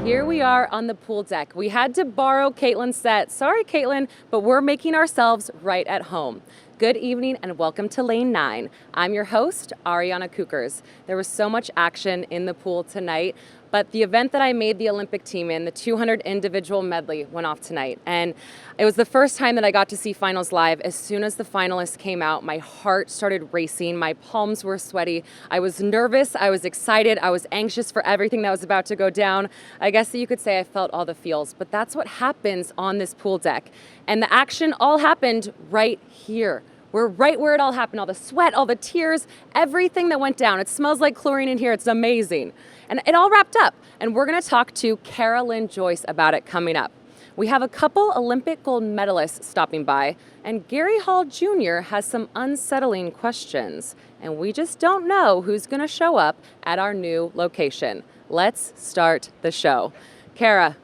Here we are on the pool deck. We had to borrow Caitlin's set. Sorry, Caitlin, but we're making ourselves right at home. Good evening and welcome to Lane 9. I'm your host, Ariana Kukers. There was so much action in the pool tonight, but the event that I made the Olympic team in, the 200 individual medley, went off tonight. And it was the first time that I got to see finals live. As soon as the finalists came out, my heart started racing. My palms were sweaty. I was nervous. I was excited. I was anxious for everything that was about to go down. I guess that you could say I felt all the feels, but that's what happens on this pool deck. And the action all happened right here. We're right where it all happened. All the sweat, all the tears, everything that went down. It smells like chlorine in here. It's amazing. And it all wrapped up. And we're going to talk to Carolyn Joyce about it coming up. We have a couple Olympic gold medalists stopping by, and Gary Hall Jr. has some unsettling questions. And we just don't know who's going to show up at our new location. Let's start the show. Kara,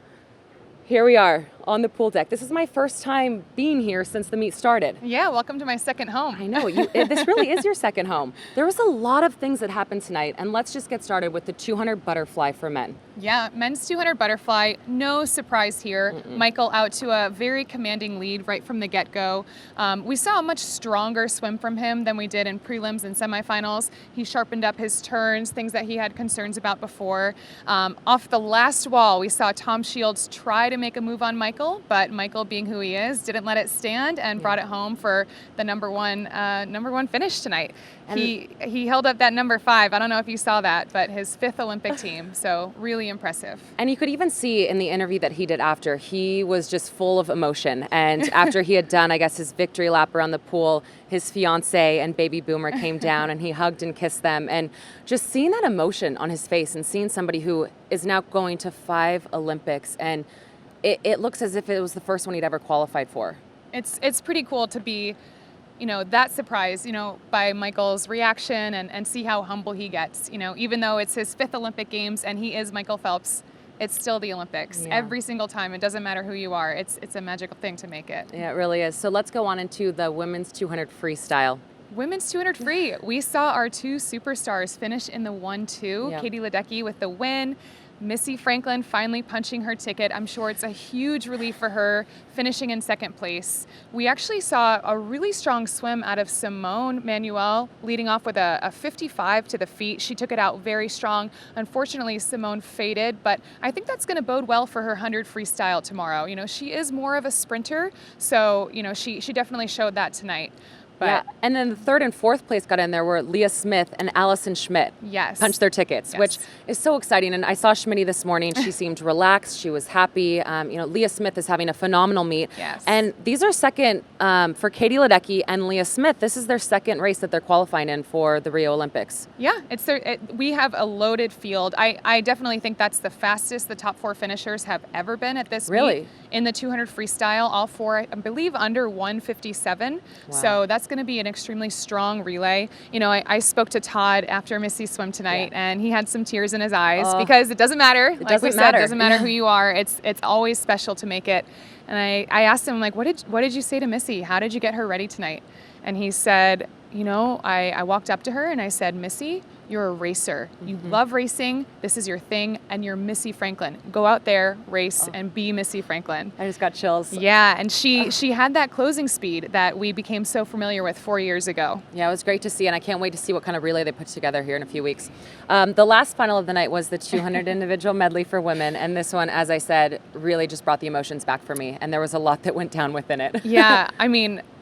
here we are on the pool deck. This is my first time being here since the meet started. Yeah, welcome to my second home. I know, this really is your second home. There was a lot of things that happened tonight, and let's just get started with the 200 butterfly for men. Yeah, men's 200 butterfly, no surprise here. Michael out to a very commanding lead right from the get-go. We saw a much stronger swim from him than we did in prelims and semifinals. He sharpened up his turns, things that he had concerns about before. Off the last wall, we saw Tom Shields try to make a move on Michael, but Michael, being who he is, didn't let it stand and brought it home for the number one finish tonight. And he held up that number 5. I don't know if you saw that, but his 5th Olympic team. So really impressive. And you could even see in the interview that he did after, he was just full of emotion. And after he had done, I guess, his victory lap around the pool, his fiance and baby Boomer came down and he hugged and kissed them. And just seeing that emotion on his face and seeing somebody who is now going to 5 Olympics, and it looks as if it was the first one he'd ever qualified for. It's pretty cool to be, that surprised, by Michael's reaction and see how humble he gets. Even though it's his 5th Olympic Games and he is Michael Phelps, it's still the Olympics. Yeah. Every single time. It doesn't matter who you are. It's a magical thing to make it. Yeah, it really is. So let's go on into the women's 200 freestyle. Women's 200 free. We saw our 2 superstars finish in the 1-2. Yep. Katie Ledecky with the win. Missy Franklin finally punching her ticket. I'm sure it's a huge relief for her, finishing in 2nd place. We actually saw a really strong swim out of Simone Manuel, leading off with a 55 to the feet. She took it out very strong. Unfortunately, Simone faded, but I think that's going to bode well for her 100 freestyle tomorrow. She is more of a sprinter, so she definitely showed that tonight. Yeah, and then the 3rd and 4th place got in there were Leah Smith and Allison Schmidt. Yes. Punched their tickets, which is so exciting. And I saw Schmitty this morning. She seemed relaxed. She was happy. Leah Smith is having a phenomenal meet. Yes. And these are second for Katie Ledecky and Leah Smith. This is their 2nd race that they're qualifying in for the Rio Olympics. Yeah, we have a loaded field. I definitely think that's the fastest the top 4 finishers have ever been at this meet. In the 200 freestyle, all 4, I believe, under 157. Wow. So that's going to be an extremely strong relay. I spoke to Todd after Missy's swim tonight, and he had some tears in his eyes because it doesn't matter. It doesn't matter who you are. It's always special to make it. And I asked him, what did you say to Missy? How did you get her ready tonight? And he said, I walked up to her and I said, Missy, you're a racer. You love racing. This is your thing. And you're Missy Franklin. Go out there, race, and be Missy Franklin. I just got chills. Yeah, and she had that closing speed that we became so familiar with 4 years ago. Yeah, it was great to see, and I can't wait to see what kind of relay they put together here in a few weeks. The last final of the night was the 200 individual medley for women, and this one, as I said, really just brought the emotions back for me, and there was a lot that went down within it. Yeah,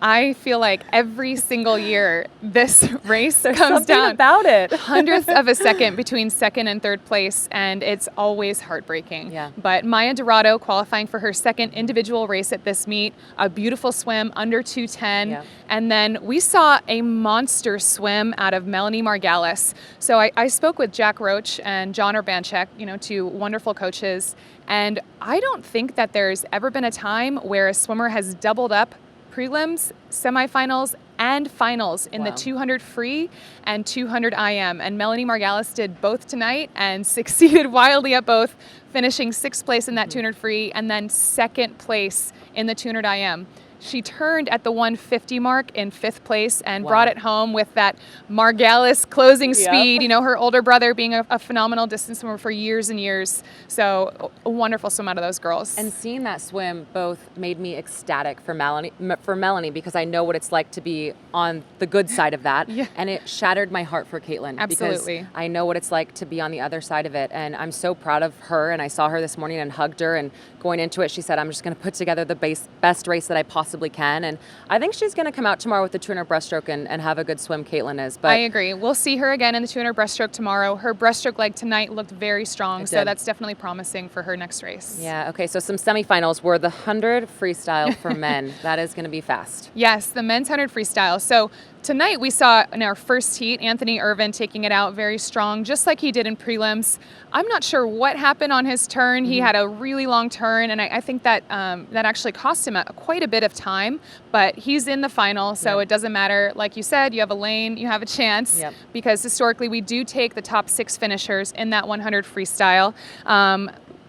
I feel like every single year this race comes something down about it. hundredths of a second between 2nd and 3rd place, and it's always heartbreaking. Yeah. But Maya Dorado qualifying for her 2nd individual race at this meet, a beautiful swim under 2:10, yeah. And then we saw a monster swim out of Melanie Margalis. So I spoke with Jack Roach and John Urbanchek, 2 wonderful coaches, and I don't think that there's ever been a time where a swimmer has doubled up prelims, semifinals, and finals in the 200 free and 200 IM. And Melanie Margalis did both tonight and succeeded wildly at both, finishing 6th place in that 200 free and then 2nd place in the 200 IM. she turned at the 150 mark in 5th place and brought it home with that Margalis closing speed. You know, her older brother being a phenomenal distance swimmer for years and years. So a wonderful swim out of those girls. And seeing that swim both made me ecstatic for Melanie because I know what it's like to be on the good side of that. And it shattered my heart for Caitlin. Absolutely. Because I know what it's like to be on the other side of it. And I'm so proud of her. And I saw her this morning and hugged her. And going into it, she said, I'm just going to put together the best race that I possibly can. And I think she's going to come out tomorrow with the 200 breaststroke and have a good swim, Caitlin is. But I agree. We'll see her again in the 200 breaststroke tomorrow. Her breaststroke leg tonight looked very strong. So that's definitely promising for her next race. Yeah. Okay. So some semifinals were the 100 freestyle for men. That is going to be fast. Yes, the men's 100 freestyle. So tonight we saw in our first heat, Anthony Irvin taking it out very strong, just like he did in prelims. I'm not sure what happened on his turn. He had a really long turn, and I think that that actually cost him quite a bit of time, but he's in the final, so it doesn't matter. Like you said, you have a lane, you have a chance, because historically we do take the top 6 finishers in that 100 freestyle.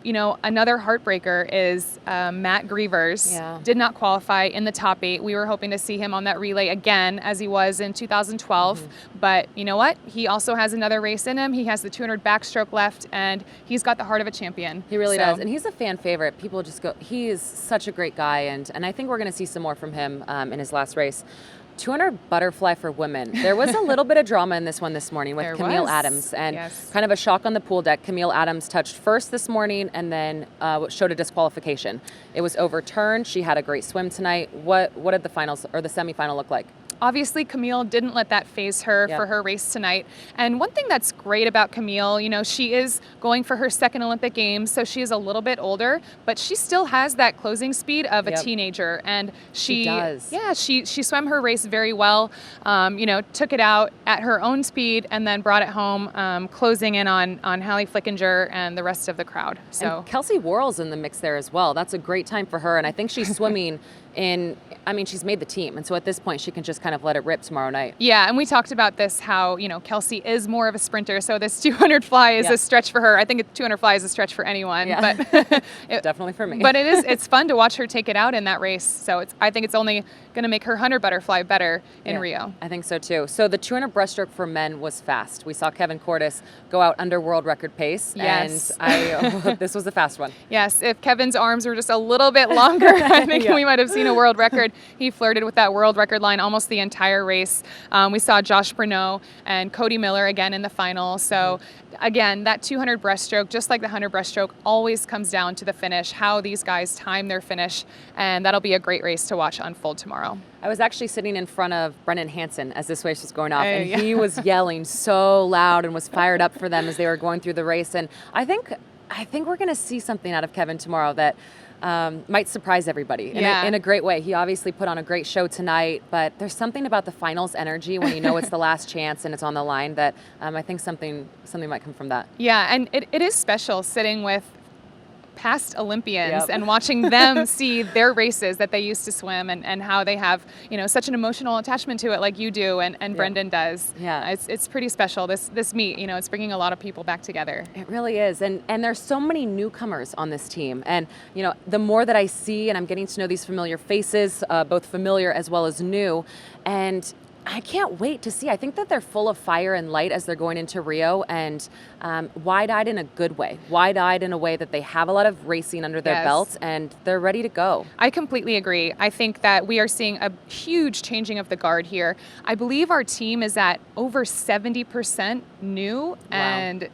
You know, another heartbreaker is Matt Grievers. Did not qualify in the top 8. We were hoping to see him on that relay again as he was in 2012. But you know what? He also has another race in him. He has the 200 backstroke left, and he's got the heart of a champion. He really does. And he's a fan favorite. People just go, he is such a great guy. And I think we're going to see some more from him in his last race. 200 butterfly for women. There was a little bit of drama in this one this morning with Camille Adams, and kind of a shock on the pool deck. Camille Adams touched first this morning and then showed a disqualification. It was overturned. She had a great swim tonight. What did the finals or the semifinal look like? Obviously, Camille didn't let that phase her for her race tonight. And one thing that's great about Camille, you know, she is going for her 2nd Olympic Games, so she is a little bit older, but she still has that closing speed of a teenager. And she does. Yeah, she swam her race very well, you know, took it out at her own speed and then brought it home, closing in on Hallie Flickinger and the rest of the crowd. So and Kelsey Worrell's in the mix there as well. That's a great time for her. And I think she's swimming she's made the team. And so at this point, she can just kind of let it rip tomorrow night. Yeah, and we talked about this, how, you know, Kelsey is more of a sprinter. So this 200 fly is a stretch for her. I think a 200 fly is a stretch for anyone. But definitely for me. But it's fun to watch her take it out in that race. So I think it's only going to make her 100 butterfly better in Rio. I think so too. So the 200 breaststroke for men was fast. We saw Kevin Cordes go out under world record pace. Yes. And this was a fast one. Yes, if Kevin's arms were just a little bit longer, I think we might have seen a world record. He flirted with that world record line almost the entire race. We saw Josh Bruneau and Cody Miller again in the final. So again, that 200 breaststroke, just like the 100 breaststroke, always comes down to the finish, how these guys time their finish. And that'll be a great race to watch unfold tomorrow. I was actually sitting in front of Brendan Hansen as this race was going off, and he was yelling so loud and was fired up for them as they were going through the race. And I think we're going to see something out of Kevin tomorrow that might surprise everybody in a great way. He obviously put on a great show tonight, but there's something about the finals energy when you know it's the last chance and it's on the line that I think something might come from that. Yeah, and it is special sitting with past Olympians and watching them see their races that they used to swim and how they have, you know, such an emotional attachment to it like you do and Brendan does. Yeah. It's pretty special, this meet. You know, it's bringing a lot of people back together. It really is. And there's so many newcomers on this team. And, you know, the more that I see and I'm getting to know these familiar faces, both familiar as well as new, and I can't wait to see. I think that they're full of fire and light as they're going into Rio, and wide-eyed in a good way. Wide-eyed in a way that they have a lot of racing under their belts, and they're ready to go. I completely agree. I think that we are seeing a huge changing of the guard here. I believe our team is at over 70% new, and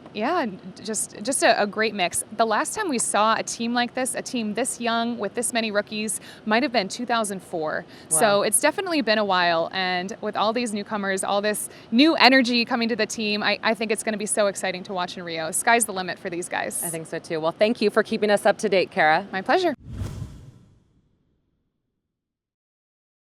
just a great mix. The last time we saw a team like this, a team this young with this many rookies, might have been 2004. So it's definitely been a while, and with all these newcomers, all this new energy coming to the team, I think it's going to be so exciting to watch in Rio. Sky's the limit for these guys. I think so too. Well, thank you for keeping us up to date, Kara. My pleasure.